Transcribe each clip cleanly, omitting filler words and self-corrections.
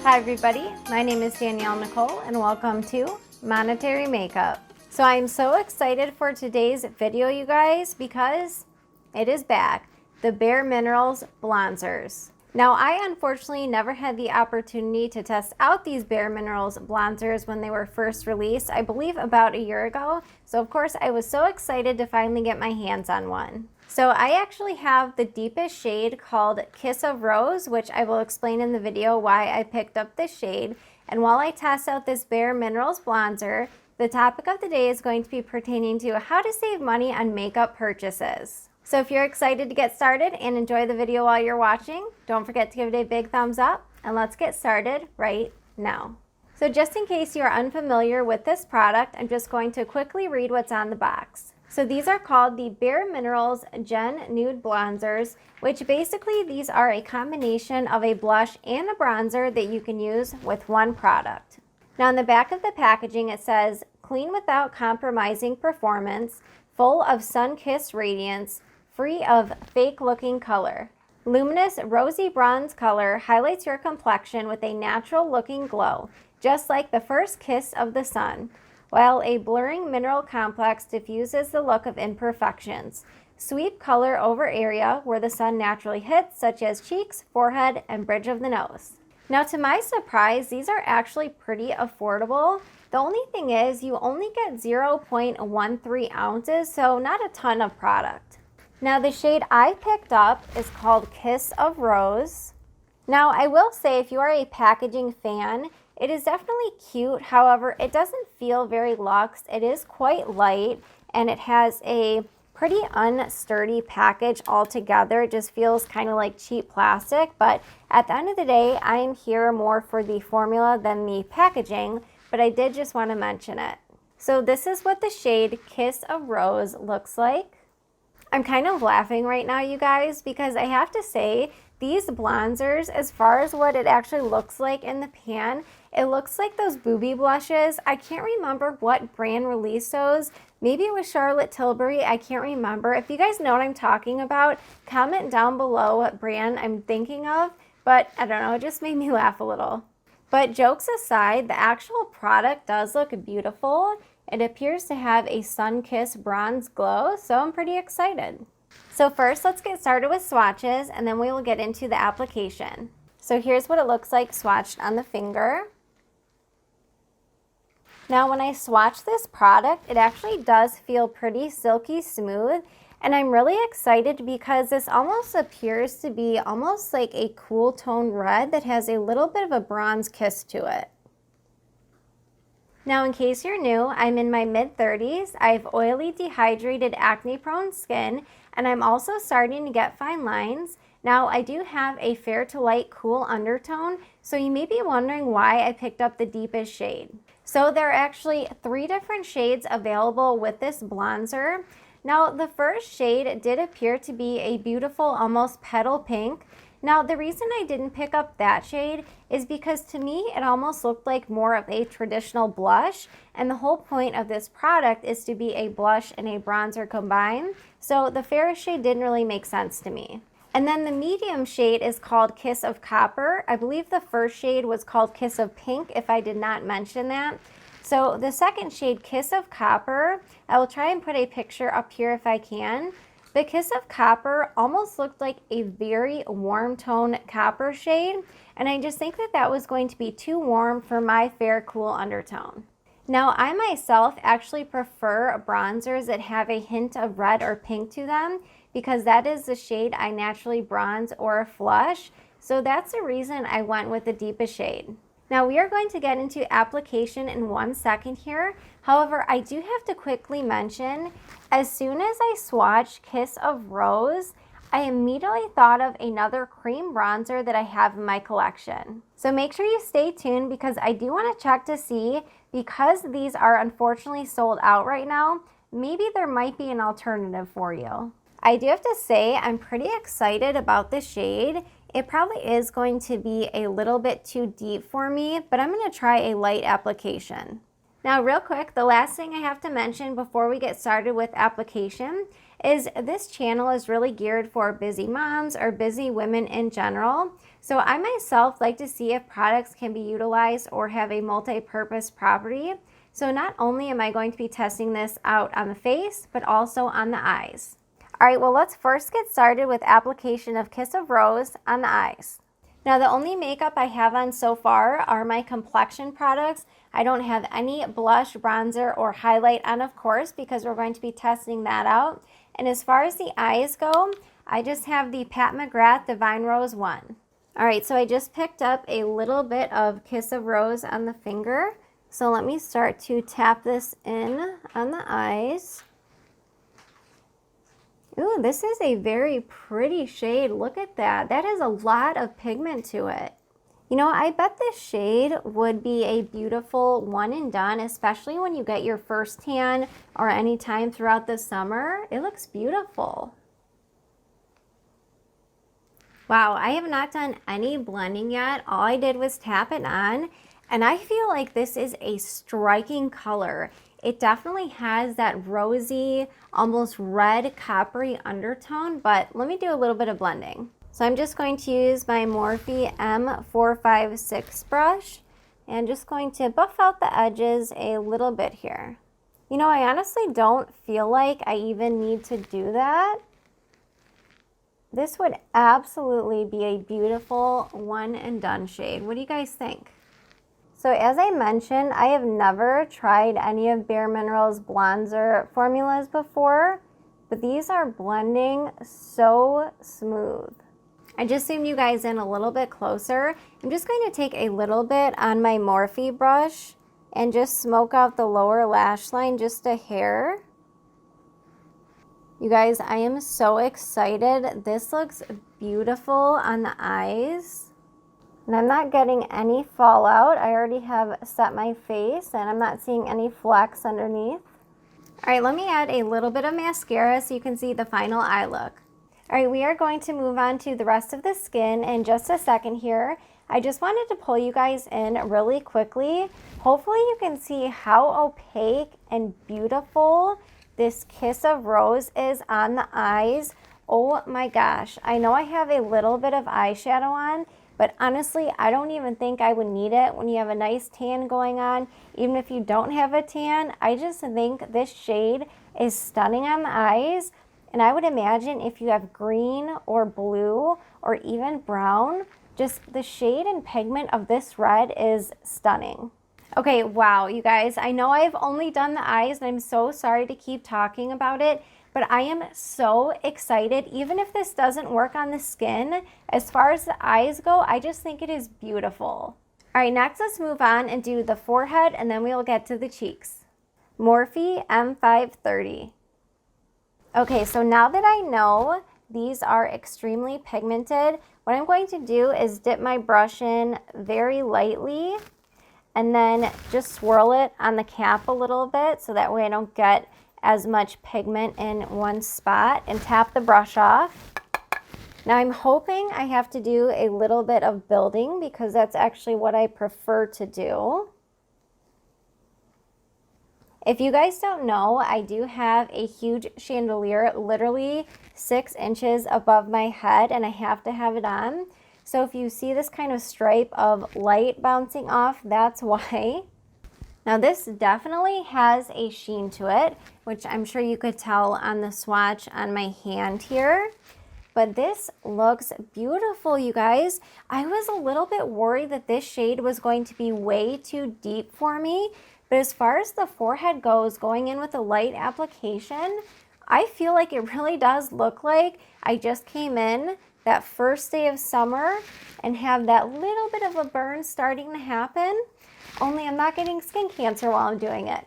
Hi everybody, my name is Danielle Nicole and welcome to Monetary Makeup. So I'm so excited for today's video, you guys, because it is back, the Bare Minerals Blonzers. Now I unfortunately never had the opportunity to test out these Bare Minerals Blonzers when they were first released, I believe about a year ago. So of course I was so excited to finally get my hands on one. So I actually have the deepest shade called Kiss of Rose, which I will explain in the video why I picked up this shade. And while I test out this Bare Minerals Blonzer, the topic of the day is going to be pertaining to how to save money on makeup purchases. So if you're excited to get started and enjoy the video while you're watching, don't forget to give it a big thumbs up, and let's get started right now. So just in case you're unfamiliar with this product, I'm just going to quickly read what's on the box. So these are called the Bare Minerals Gen Nude Blonzers, which basically these are a combination of a blush and a bronzer that you can use with one product. Now on the back of the packaging it says, clean without compromising performance, full of sun-kissed radiance, free of fake-looking color. Luminous rosy bronze color highlights your complexion with a natural-looking glow, just like the first kiss of the sun, while a blurring mineral complex diffuses the look of imperfections. Sweep color over area where the sun naturally hits, such as cheeks, forehead, and bridge of the nose. Now to my surprise, these are actually pretty affordable. The only thing is you only get 0.13 ounces, so not a ton of product. Now the shade I picked up is called Kiss of Rose. Now I will say if you are a packaging fan, it is definitely cute. However, it doesn't feel very luxe. It is quite light and it has a pretty unsturdy package altogether. It just feels kind of like cheap plastic, but at the end of the day, I am here more for the formula than the packaging, but I did just want to mention it. So this is what the shade Kiss of Rose looks like. I'm kind of laughing right now, you guys, because I have to say these blonzers, as far as what it actually looks like in the pan, it looks like those booby blushes. I can't remember what brand released those. Maybe it was Charlotte Tilbury. I can't remember. If you guys know what I'm talking about, comment down below what brand I'm thinking of. But I don't know, it just made me laugh a little. But jokes aside, the actual product does look beautiful. It appears to have a sun-kissed bronze glow, so I'm pretty excited. So first, let's get started with swatches, and then we will get into the application. So here's what it looks like swatched on the finger. Now when I swatch this product, it actually does feel pretty silky smooth, and I'm really excited because this almost appears to be almost like a cool tone red that has a little bit of a bronze kiss to it. Now in case you're new, I'm in my mid-30s, I have oily, dehydrated, acne-prone skin, and I'm also starting to get fine lines. Now I do have a fair to light cool undertone, so you may be wondering why I picked up the deepest shade. So there are actually 3 different shades available with this blonzer. Now the first shade did appear to be a beautiful almost petal pink. Now the reason I didn't pick up that shade is because to me it almost looked like more of a traditional blush, and the whole point of this product is to be a blush and a bronzer combined, so the fairest shade didn't really make sense to me. And then the medium shade is called Kiss of Copper. I believe the first shade was called Kiss of Pink, if I did not mention that. So the second shade, Kiss of Copper, I will try and put a picture up here if I can. The Kiss of Copper almost looked like a very warm tone copper shade, and I just think that that was going to be too warm for my fair cool undertone. Now I myself actually prefer bronzers that have a hint of red or pink to them because that is the shade I naturally bronze or flush, so that's the reason I went with the deepest shade. Now we are going to get into application in 1 second here. However, I do have to quickly mention, as soon as I swatched Kiss of Rose, I immediately thought of another cream bronzer that I have in my collection. So make sure you stay tuned because I do want to check to see, because these are unfortunately sold out right now, maybe there might be an alternative for you. I do have to say I'm pretty excited about the shade. It probably is going to be a little bit too deep for me, but I'm going to try a light application. Now real quick, the last thing I have to mention before we get started with application is this channel is really geared for busy moms or busy women in general. So I myself like to see if products can be utilized or have a multi-purpose property. So not only am I going to be testing this out on the face, but also on the eyes. All right, well, let's first get started with application of Kiss of Rose on the eyes. Now, the only makeup I have on so far are my complexion products. I don't have any blush, bronzer, or highlight on, of course, because we're going to be testing that out. And as far as the eyes go, I just have the Pat McGrath Divine Rose 1. All right, so I just picked up a little bit of Kiss of Rose on the finger. So let me start to tap this in on the eyes. Ooh, this is a very pretty shade. Look at that. That has a lot of pigment to it. You know, I bet this shade would be a beautiful one and done, especially when you get your first tan or any time throughout the summer. It looks beautiful. Wow, I have not done any blending yet. All I did was tap it on, and I feel like this is a striking color. It definitely has that rosy, almost red, coppery undertone, but let me do a little bit of blending. So I'm just going to use my Morphe M456 brush and just going to buff out the edges a little bit here. You know, I honestly don't feel like I even need to do that. This would absolutely be a beautiful one and done shade. What do you guys think? So as I mentioned, I have never tried any of Bare Minerals Blonzer formulas before, but these are blending so smooth. I just zoomed you guys in a little bit closer. I'm just going to take a little bit on my Morphe brush and just smoke out the lower lash line just a hair. You guys, I am so excited. This looks beautiful on the eyes. And I'm not getting any fallout. I already have set my face and I'm not seeing any flecks underneath. All right, let me add a little bit of mascara so you can see the final eye look. All right, we are going to move on to the rest of the skin in just a second here. I just wanted to pull you guys in really quickly. Hopefully you can see how opaque and beautiful this Kiss of Rose is on the eyes. Oh my gosh, I know I have a little bit of eyeshadow on, but honestly, I don't even think I would need it when you have a nice tan going on. Even if you don't have a tan, I just think this shade is stunning on the eyes. And I would imagine if you have green or blue or even brown, just the shade and pigment of this red is stunning. Okay, wow, you guys, I know I've only done the eyes and I'm so sorry to keep talking about it, but I am so excited. Even if this doesn't work on the skin, as far as the eyes go, I just think it is beautiful. All right, next let's move on and do the forehead and then we'll get to the cheeks. Morphe M530. Okay, so now that I know these are extremely pigmented, what I'm going to do is dip my brush in very lightly and then just swirl it on the cap a little bit so that way I don't get as much pigment in one spot, and tap the brush off. Now I'm hoping I have to do a little bit of building because that's actually what I prefer to do. If you guys don't know, I do have a huge chandelier literally 6 inches above my head and I have to have it on. So if you see this kind of stripe of light bouncing off, that's why. Now this definitely has a sheen to it, which I'm sure you could tell on the swatch on my hand here. But this looks beautiful, you guys. I was a little bit worried that this shade was going to be way too deep for me. But as far as the forehead goes, going in with a light application, I feel like it really does look like I just came in that first day of summer and have that little bit of a burn starting to happen. Only I'm not getting skin cancer while I'm doing it.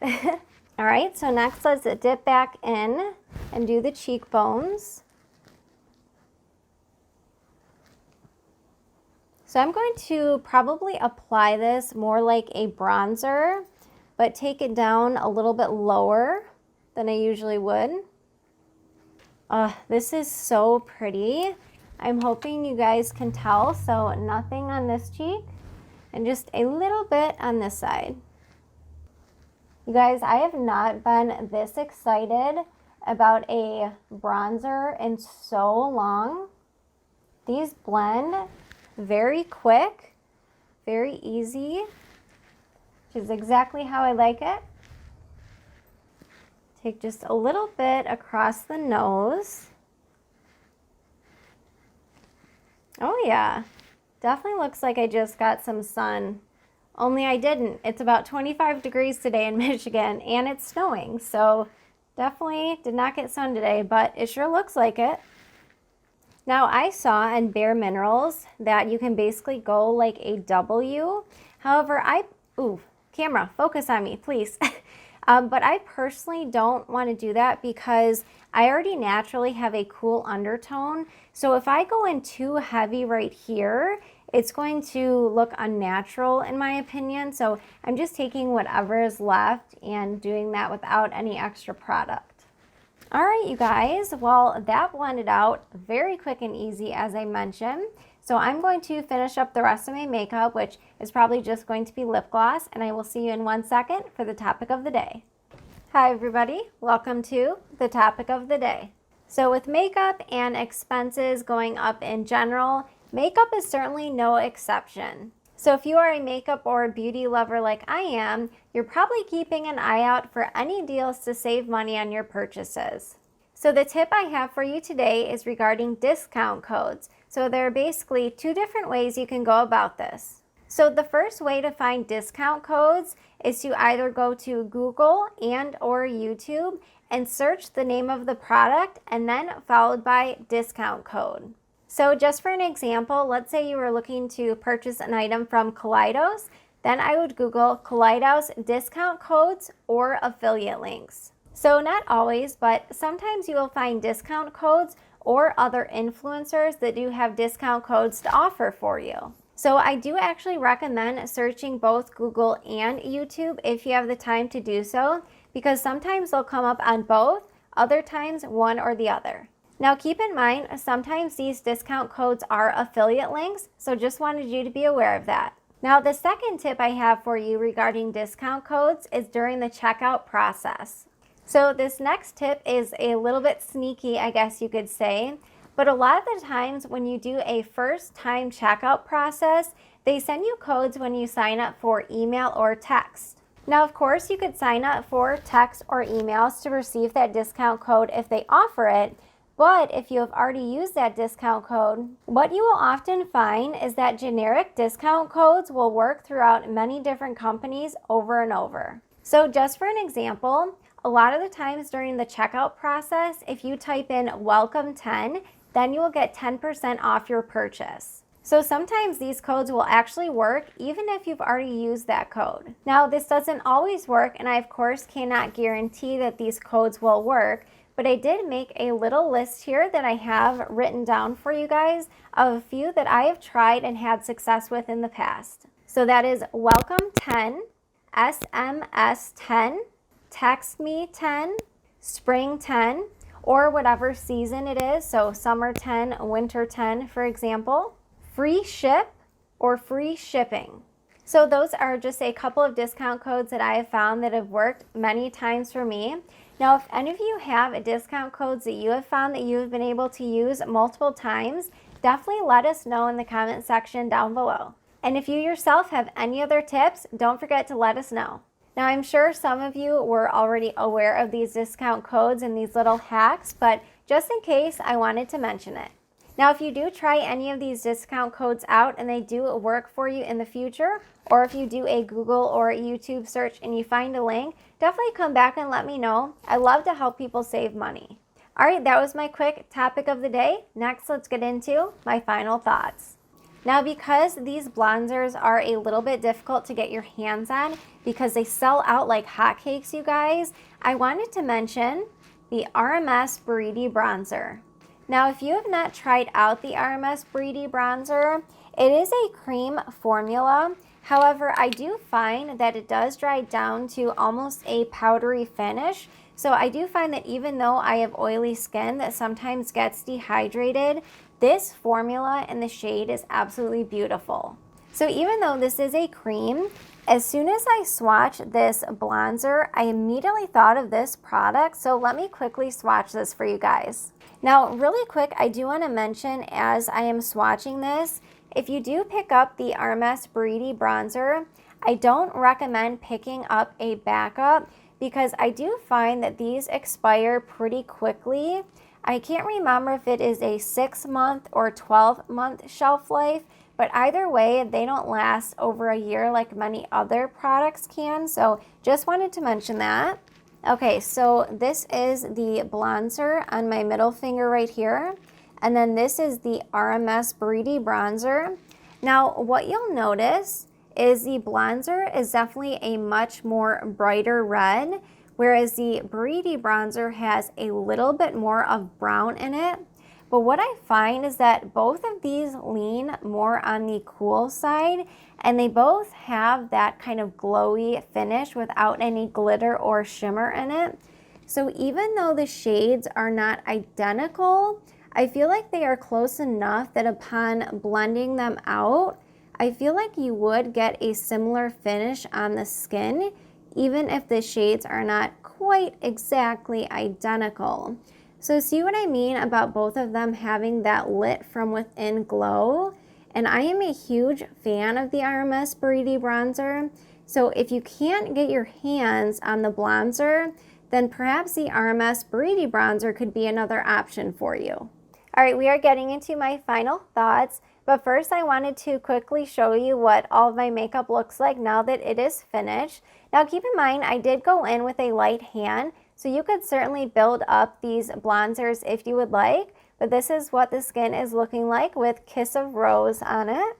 All right, so next let's dip back in and do the cheekbones. So I'm going to probably apply this more like a bronzer, but take it down a little bit lower than I usually would. This is so pretty. I'm hoping you guys can tell. So nothing on this cheek and just a little bit on this side. You guys, I have not been this excited about a bronzer in so long. These blend very quick, very easy, which is exactly how I like it. Take just a little bit across the nose. Oh yeah, definitely looks like I just got some sun. Only I didn't. It's about 25 degrees today in Michigan and it's snowing. So definitely did not get sun today, but it sure looks like it. Now I saw in Bare Minerals that you can basically go like a W. However, camera, focus on me, please. But I personally don't want to do that because I already naturally have a cool undertone. So if I go in too heavy right here, it's going to look unnatural in my opinion. So I'm just taking whatever is left and doing that without any extra product. All right, you guys, well, that blended out very quick and easy as I mentioned. So I'm going to finish up the rest of my makeup, which is probably just going to be lip gloss, and I will see you in 1 second for the topic of the day. Hi everybody, welcome to the topic of the day. So with makeup and expenses going up in general, makeup is certainly no exception. So if you are a makeup or a beauty lover like I am, you're probably keeping an eye out for any deals to save money on your purchases. So the tip I have for you today is regarding discount codes. So there are basically 2 different ways you can go about this. So the first way to find discount codes is to either go to Google and or YouTube and search the name of the product and then followed by discount code. So just for an example, let's say you were looking to purchase an item from Kaleidos, then I would Google Kaleidos discount codes or affiliate links. So not always, but sometimes you will find discount codes or other influencers that do have discount codes to offer for you. So I do actually recommend searching both Google and YouTube if you have the time to do so, because sometimes they'll come up on both, other times one or the other. Now keep in mind, sometimes these discount codes are affiliate links, so just wanted you to be aware of that. Now the second tip I have for you regarding discount codes is during the checkout process. So this next tip is a little bit sneaky, I guess you could say, but a lot of the times when you do a first time checkout process, they send you codes when you sign up for email or text. Now, of course, you could sign up for text or emails to receive that discount code if they offer it. But if you have already used that discount code, what you will often find is that generic discount codes will work throughout many different companies over and over. So just for an example, a lot of the times during the checkout process, if you type in welcome 10, then you will get 10% off your purchase. So sometimes these codes will actually work even if you've already used that code. Now this doesn't always work, and I of course cannot guarantee that these codes will work, but I did make a little list here that I have written down for you guys of a few that I have tried and had success with in the past. So that is welcome 10, SMS 10, text me 10, spring 10, or whatever season it is. So summer 10, winter 10, for example, free ship or free shipping. So those are just a couple of discount codes that I have found that have worked many times for me. Now, if any of you have discount codes that you have found that you have been able to use multiple times, definitely let us know in the comment section down below. And if you yourself have any other tips, don't forget to let us know. Now, I'm sure some of you were already aware of these discount codes and these little hacks, but just in case, I wanted to mention it. Now, if you do try any of these discount codes out and they do work for you in the future, or if you do a Google or a YouTube search and you find a link, definitely come back and let me know. I love to help people save money. All right, that was my quick topic of the day. Next, let's get into my final thoughts. Now, because these blonzers are a little bit difficult to get your hands on because they sell out like hotcakes, you guys, I wanted to mention the RMS Buriti Bronzer. Now, if you have not tried out the RMS Buriti Bronzer, it is a cream formula. However, I do find that it does dry down to almost a powdery finish. So I do find that even though I have oily skin that sometimes gets dehydrated, this formula in the shade is absolutely beautiful. So even though this is a cream, as soon as I swatched this bronzer, I immediately thought of this product. So let me quickly swatch this for you guys. Now, really quick, I do want to mention as I am swatching this, If you do pick up the RMS Breedy Bronzer, I don't recommend picking up a backup because I do find that these expire pretty quickly. I can't remember if it is a 6-month or 12-month shelf life, but either way, they don't last over a year like many other products can, so just wanted to mention that. Okay, so this is the bronzer on my middle finger right here, and then this is the RMS Breedy Bronzer. Now, what you'll notice is the bronzer is definitely a much more brighter red, whereas the Breedy Bronzer has a little bit more of brown in it. But what I find is that both of these lean more on the cool side, and they both have that kind of glowy finish without any glitter or shimmer in it. So even though the shades are not identical, I feel like they are close enough that upon blending them out, I feel like you would get a similar finish on the skin, even if the shades are not quite exactly identical. So see what I mean about both of them having that lit from within glow? And I am a huge fan of the RMS Breedy Bronzer. So if you can't get your hands on the bronzer, then perhaps the RMS Breedy Bronzer could be another option for you. All right, we are getting into my final thoughts, but first I wanted to quickly show you what all of my makeup looks like now that it is finished. Now keep in mind, I did go in with a light hand, so you could certainly build up these bronzers if you would like, but this is what the skin is looking like with Kiss of Rose on it.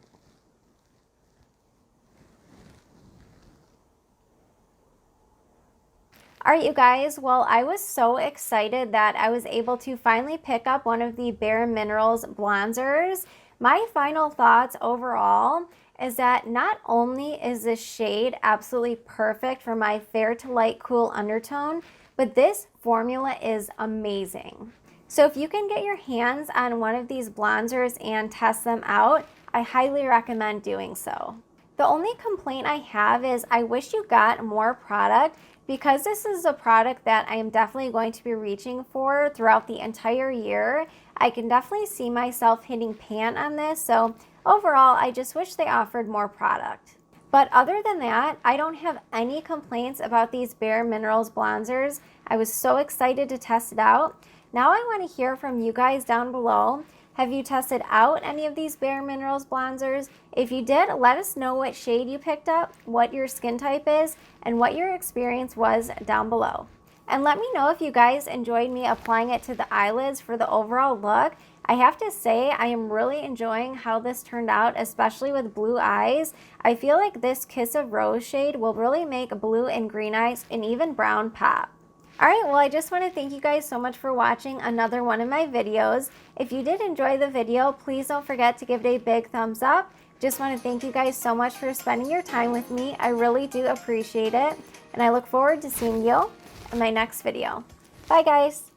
All right, you guys, well, I was so excited that I was able to finally pick up one of the Bare Minerals Blonzers. My final thoughts overall is that not only is this shade absolutely perfect for my fair to light cool undertone, but this formula is amazing. So if you can get your hands on one of these bronzers and test them out, I highly recommend doing so. The only complaint I have is I wish you got more product, because this is a product that I am definitely going to be reaching for throughout the entire year. I can definitely see myself hitting pan on this, so overall, I just wish they offered more product. But other than that, I don't have any complaints about these Bare Minerals Blonzers. I was so excited to test it out. Now I want to hear from you guys down below. Have you tested out any of these Bare Minerals Blonzers? If you did, let us know what shade you picked up, what your skin type is, and what your experience was down below. And let me know if you guys enjoyed me applying it to the eyelids for the overall look. I have to say, I am really enjoying how this turned out, especially with blue eyes. I feel like this Kiss of Rose shade will really make blue and green eyes and even brown pop. Alright, well, I just want to thank you guys so much for watching another one of my videos. If you did enjoy the video, please don't forget to give it a big thumbs up. Just want to thank you guys so much for spending your time with me. I really do appreciate it. And I look forward to seeing you in my next video. Bye, guys.